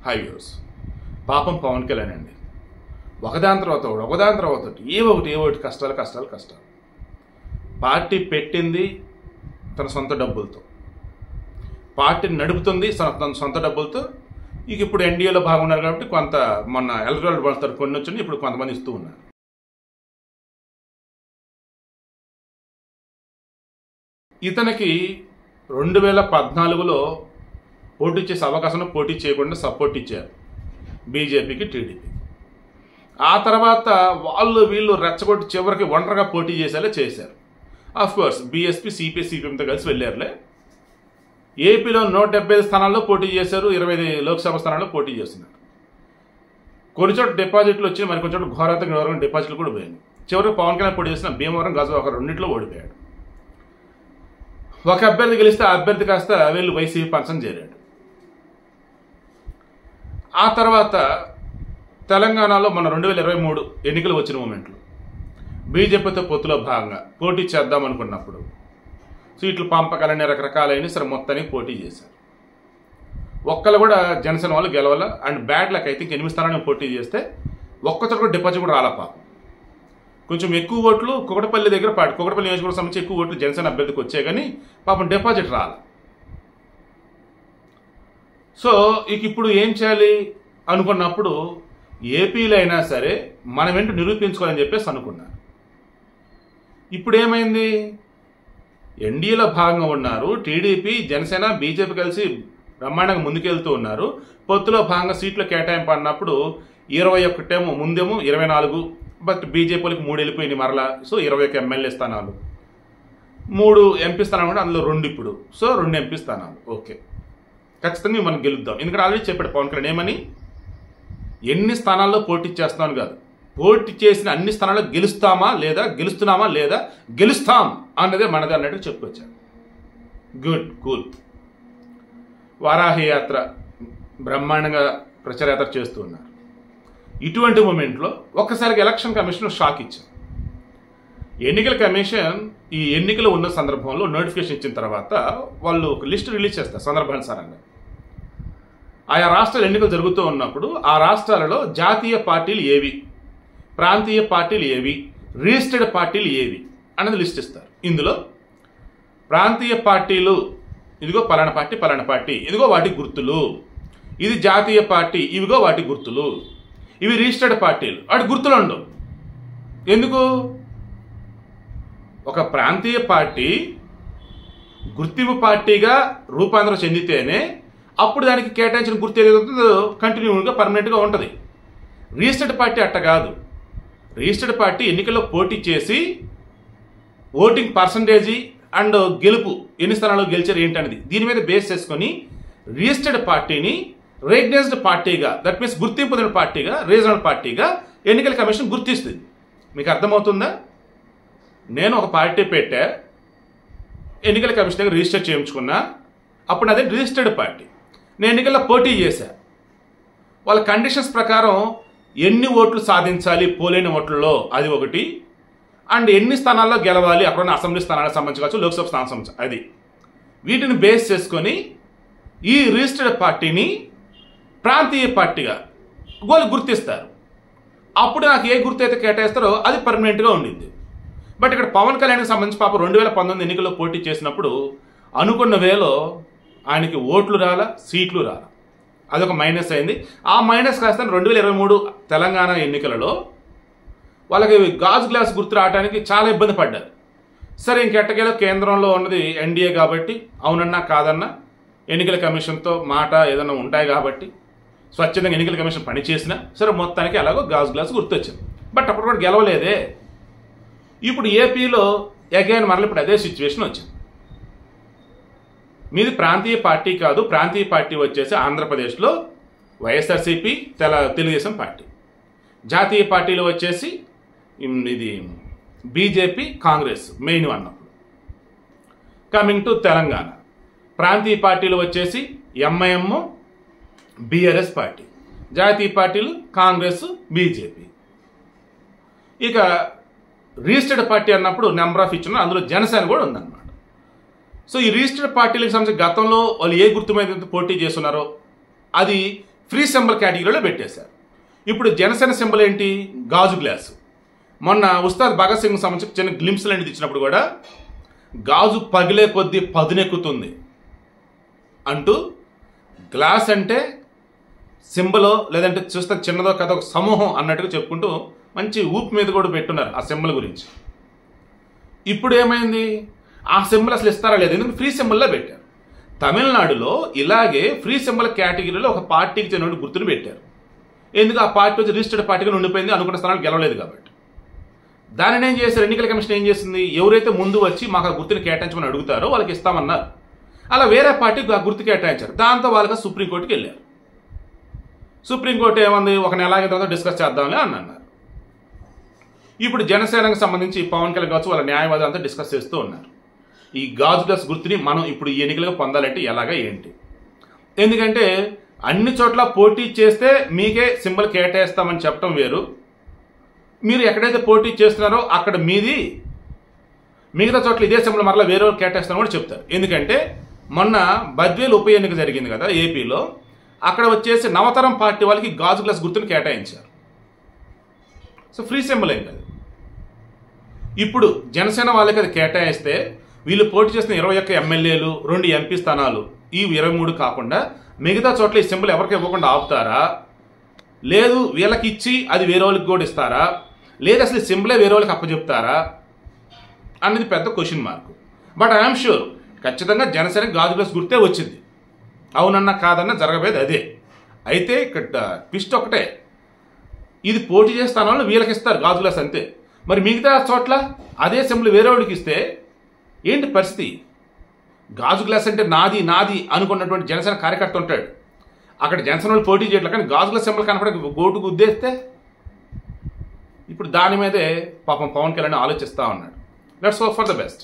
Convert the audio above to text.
High views. పాపం పవన్ కళ్యాణ్ అండి, ఒకదాని తర్వాత ఏ ఒకటి కష్టాలు. పార్టీ పెట్టింది తన సొంత డబ్బులతో, పార్టీని నడుపుతుంది తన సొంత డబ్బులతో. ఇక ఇప్పుడు ఎన్డీఏలో బాగున్నారు కాబట్టి కొంత మొన్న ఎలక్ట్రల్ బాండ్స్ కొన్ని వచ్చి ఇప్పుడు కొంతమంది ఇస్తూ ఉన్నారు. ఇతనికి 2014లో పోటీ చేసే అవకాశం పోటీ చేయకుండా సపోర్ట్ ఇచ్చారు బీజేపీకి, టీడీపీ. ఆ తర్వాత వీళ్ళు రెచ్చగొట్టి చివరికి ఒంటరిగా పోటీ చేసేలా చేశారు. కోర్స్ బీఎస్పీ, సిపిఎంతో కలిసి వెళ్ళారులే. ఏపీలో 175 స్థానాల్లో పోటీ చేశారు, 25 లోక్సభ స్థానాల్లో పోటీ చేస్తున్నారు. కొన్ని చోట్ల డిపాజిట్లు వచ్చి మరి కొన్ని చోట్ల ఘోరాతంగా డిపాజిట్లు కూడా పోయాయి. చివరికి పవన్ కళ్యాణ్ పోటీ చేసిన భీమవరం, గాజువాక రెండింటిలో ఓడిపోయాడు. ఒక అభ్యర్థి గెలిస్తే ఆ అభ్యర్థి కాస్త వీళ్ళు వైసీపీ పంచం చేరాడు. ఆ తర్వాత తెలంగాణలో మన 2023 ఎన్నికలు వచ్చిన మూమెంట్లో బీజేపీతో పొత్తులో భాగంగా పోటీ చేద్దాం అనుకున్నప్పుడు సీట్లు పంపకాలనే రకరకాలైన సరే మొత్తానికి పోటీ చేశారు. ఒక్కళ్ళు కూడా జనసేన వాళ్ళు గెలవాల. అండ్ బ్యాడ్ లక్ అయితే 8 స్థానాలను పోటీ చేస్తే ఒక్కచోట కూడా డిపాజిట్ కూడా రాలా. పాపం కొంచెం ఎక్కువ ఓట్లు కుకటపల్లి దగ్గర కుకటపల్లి నియోజకవర్గం సంబంధించి ఎక్కువ ఓట్లు జనసేన అభ్యర్థికి వచ్చాయి, కానీ పాపం డిపాజిట్ రాల. సో ఇక ఇప్పుడు ఏం చేయాలి అనుకున్నప్పుడు ఏపీలో అయినా సరే మనం ఏంటో నిరూపించుకోవాలని చెప్పేసి అనుకున్నారు. ఇప్పుడు ఏమైంది, ఎన్డీఏలో భాగంగా ఉన్నారు టీడీపీ, జనసేన, బీజేపీ కలిసి బ్రహ్మాండంగా ముందుకెళ్తూ ఉన్నారు. పొత్తులో భాగంగా సీట్లు కేటాయింపు అన్నప్పుడు 21 ముందేమో 24, బట్ బీజేపీలకు 3 వెళ్ళిపోయింది మరలా. సో 21 ఎమ్మెల్యే స్థానాలు, 3 ఎంపీ స్థానాలు కూడా అందులో 2 ఇప్పుడు. సో 2 ఎంపీ స్థానాలు. ఓకే, ఖచ్చితంగా మనం గెలుద్దాం. ఎందుకంటే ఆల్రెడీ చెప్పాడు పవన్ కళ్యాణ్ ఏమని, ఎన్ని స్థానాల్లో పోటీ చేస్తున్నాను కాదు, పోటీ చేసిన అన్ని స్థానాల్లో గెలుస్తున్నామా లేదా గెలుస్తాం అన్నదే మనది అన్నట్టు చెప్పుకొచ్చాను. Good, cool. వారాహి యాత్ర బ్రహ్మాండంగా ప్రచారయాత్ర చేస్తూ ఉన్నారు. ఇటువంటి మూమెంట్లో ఒక్కసారిగా ఎలక్షన్ కమిషన్ షాక్ ఇచ్చారు. ఎన్నికల కమిషన్ ఈ ఎన్నికలు ఉన్న సందర్భంలో నోటిఫికేషన్ ఇచ్చిన తర్వాత వాళ్ళు ఒక లిస్ట్ రిలీజ్ చేస్తారు సందర్భానుసారంగా. ఆయా రాష్ట్రాలు ఎన్నికలు జరుగుతూ ఉన్నప్పుడు ఆ రాష్ట్రాలలో జాతీయ పార్టీలు ఏవి, ప్రాంతీయ పార్టీలు ఏవి, రిజిస్టర్డ్ పార్టీలు ఏవి అన్నది లిస్ట్ ఇస్తారు. ఇందులో ప్రాంతీయ పార్టీలు ఇదిగో పలానా పార్టీ ఇదిగో వాటి గుర్తులు, ఇది జాతీయ పార్టీ ఇవిగో వాటి గుర్తులు, ఇవి రిజిస్టర్డ్ పార్టీలు వాటి గుర్తులు ఉండవు. ఎందుకు? ఒక ప్రాంతీయ పార్టీ గుర్తింపు పార్టీగా రూపాంతరం చెందితేనే అప్పుడు దానికి కేటాయించిన గుర్తు ఏదైతుందో కంటిన్యూగా పర్మనెంట్గా ఉంటుంది. రిజిస్టర్డ్ పార్టీ అట్ట కాదు. రిజిస్టర్డ్ పార్టీ ఎన్నికల్లో పోటీ చేసి ఓటింగ్ పర్సంటేజీ అండ్ గెలుపు ఎన్ని స్థానాల్లో గెలిచారు ఏంటనేది దీని మీద బేస్ చేసుకొని రిజిస్టర్డ్ పార్టీని రికగ్నైజ్డ్ పార్టీగా, దట్ మీన్స్ గుర్తింపు పొందిన పార్టీగా, రీజనల్ పార్టీగా ఎన్నికల కమిషన్ గుర్తిస్తుంది. మీకు అర్థమవుతుందా? నేను ఒక పార్టీ పెట్టా, ఎన్నికల కమిషన్ దగ్గర రిజిస్టర్ చేయించుకున్నా, అప్పుడు అదే రిజిస్టర్డ్ పార్టీ. నేను ఎన్నికల్లో పోటీ చేశా, వాళ్ళ కండిషన్స్ ప్రకారం ఎన్ని ఓట్లు సాధించాలి పోలేని ఓట్లలో అది ఒకటి, అండ్ ఎన్ని స్థానాల్లో గెలవాలి అక్కడ అసెంబ్లీ స్థానాలకు సంబంధించి కావచ్చు, లోక్సభ స్థానం సంబంధించి అది. వీటిని బేస్ చేసుకొని ఈ రిజిస్టర్డ్ పార్టీని ప్రాంతీయ పార్టీగా వాళ్ళు గుర్తిస్తారు. అప్పుడు నాకు ఏ గుర్తు అయితే కేటాయిస్తారో అది పర్మనెంట్గా ఉండింది. బట్ ఇక్కడ పవన్ కళ్యాణ్కి సంబంధించి పాప 2019 ఎన్నికల్లో పోటీ చేసినప్పుడు అనుకున్న వేలో ఆయనకి ఓట్లు రాలా, సీట్లు రాలా, అదొక మైనస్ అయింది. ఆ మైనస్ కాస్త 2023 తెలంగాణ ఎన్నికలలో వాళ్ళకి గాజు గ్లాస్ గుర్తు రావడానికి చాలా ఇబ్బంది పడ్డారు. సరే ఇంకెట్టకేలో కేంద్రంలో ఉన్నది ఎన్డీఏ కాబట్టి అవునన్నా కాదన్నా ఎన్నికల కమిషన్తో మాట ఏదన్నా ఉంటాయి కాబట్టి స్వచ్ఛందంగా ఎన్నికల కమిషన్ పనిచేసినా సరే మొత్తానికి అలాగో గాజు గ్లాస్ గుర్తొచ్చింది. బట్ అప్పుడు కూడా గెలవలేదే. ఇప్పుడు ఏపీలో అగైన్ మరల ఇప్పుడు అదే సిచ్యువేషన్ వచ్చింది. మీది ప్రాంతీయ పార్టీ కాదు, ప్రాంతీయ పార్టీ వచ్చేసి ఆంధ్రప్రదేశ్లో వైఎస్ఆర్సీపీ, తెలుగుదేశం పార్టీ. జాతీయ పార్టీలు వచ్చేసి ఇది బీజేపీ, కాంగ్రెస్ మెయిన్ అన్నప్పుడు. కమింగ్ టు తెలంగాణ, ప్రాంతీయ పార్టీలు వచ్చేసి ఎంఐఎం, బీఆర్ఎస్ పార్టీ, జాతీయ పార్టీలు కాంగ్రెస్, బీజేపీ. ఇక రిజిస్టర్డ్ పార్టీ అన్నప్పుడు నెంబర్ ఆఫ్ ఇచ్చిన అందులో జనసేన కూడా ఉందన్నమాట. సో ఈ రిజిస్టర్డ్ పార్టీలకు సంబంధించి గతంలో వాళ్ళు ఏ గుర్తు మీద పోటీ చేస్తున్నారో అది ఫ్రీ సింబల్ కేటగిరీలో పెట్టేశారు. ఇప్పుడు జనసేన సింబల్ ఏంటి? గాజు గ్లాసు. మొన్న ఉస్తాద్ భగత్ సింగ్ సంబంధించి చిన్న గ్లింప్స్ లాంటిది ఇచ్చినప్పుడు కూడా గాజు పగిలే కొద్దీ పదునెక్కుతుంది అంటూ గ్లాస్ అంటే సింబలో లేదంటే చూస్తే చిన్నదో కథ ఒక సమూహం అన్నట్టుగా చెప్పుకుంటూ మంచి ఊపు మీద కూడా పెట్టున్నారు ఆ సింబల్ గురించి. ఇప్పుడు ఏమైంది? ఆ సింబల్ అసలు ఇస్తారా లేదు, ఎందుకంటే ఫ్రీ సింబల్లో పెట్టారు. తమిళనాడులో ఇలాగే ఫ్రీ సింబల్ కేటగిరీలో ఒక పార్టీకి చెందిన గుర్తులు పెట్టారు. ఎందుకు? ఆ పార్టీ వచ్చి రిజిస్టర్డ్ పార్టీగా ఉండిపోయింది, అనుకున్న స్థానాలు గెలవలేదు కాబట్టి. దానిని ఏం చేశారు? ఎన్నికల కమిషన్ ఏం చేసింది? ఎవరైతే ముందు వచ్చి మాకు ఆ గుర్తుని కేటాయించమని అడుగుతారో వాళ్ళకి ఇస్తామన్నారు. అలా వేరే పార్టీకి ఆ గుర్తు కేటాయించారు. దాంతో వాళ్ళకి సుప్రీంకోర్టుకి వెళ్ళారు. సుప్రీంకోర్టు ఏమంది? ఒక నెల అయిన తర్వాత డిస్కస్ చేద్దాంలే అని అన్నారు. ఇప్పుడు జనసేనకు సంబంధించి పవన్ కళ్యాణ్ కావచ్చు వాళ్ళ న్యాయవాదులు అంతా డిస్కస్ చేస్తూ ఉన్నారు. ఈ గాజు గ్లాస్ గుర్తుని మనం ఇప్పుడు ఈ ఎన్నికలుగా పొందాలంటే ఎలాగా ఏంటి? ఎందుకంటే అన్ని చోట్ల పోటీ చేస్తే మీకే సింబల్ కేటాయిస్తామని చెప్పడం వేరు, మీరు ఎక్కడైతే పోటీ చేస్తున్నారో అక్కడ మీది మిగతా చోట్ల ఇదే సింబల్ మరలా వేరే కేటాయిస్తామని కూడా చెప్తారు. ఎందుకంటే మొన్న బద్వేలు ఉప ఎన్నిక జరిగింది కదా ఏపీలో, అక్కడ వచ్చేసి నవతరం పార్టీ వాళ్ళకి గాజు గ్లాస్ గుర్తుని కేటాయించారు. సో ఫ్రీ సింబల్ ఏం కాదు. ఇప్పుడు జనసేన వాళ్ళకి అది కేటాయిస్తే వీళ్ళు పోటీ చేసిన 21 ఎమ్మెల్యేలు 2 ఎంపీ స్థానాలు ఈ 23 కాకుండా మిగతా చోట్ల ఈ సింబల్ ఎవరికి ఇవ్వకుండా ఆపుతారా, లేదు వీళ్ళకి ఇచ్చి అది వేరే వాళ్ళకి కూడా ఇస్తారా, లేదు అసలు ఈ సింబలే వేరే వాళ్ళకి అప్పచెప్తారా అనేది పెద్ద question mark. But I'm sure ఖచ్చితంగా జనసేనకి గాజు గ్లాస్ గుర్తే వచ్చింది. అవునన్నా కాదన్నా జరగబోయేది అదే. అయితే ఇక్కడ ట్విస్ట్ ఒకటే, ఇది పోటీ చేసే స్థానంలో వీళ్ళకి ఇస్తారు గాజు గ్లాస్ అంతే. మరి మిగతా చోట్ల అదే సింబల్ వేరే వాళ్ళకి ఇస్తే ఏంటి పరిస్థితి? గాజు గ్లాస్ అంటే నాది నాది అనుకున్నటువంటి జనసేన కార్యకర్త ఉంటాడు, అక్కడ జనసేన వాళ్ళు పోటీ చేయట్లేదు, కానీ గాజు గ్లాస్ సింబల్ కనపడే గోటుకు ఉద్దేస్తే ఇప్పుడు దాని మీదే పాపం పవన్ కళ్యాణ్ ఆలోచిస్తూ ఉన్నాడు. Let's hope for the best.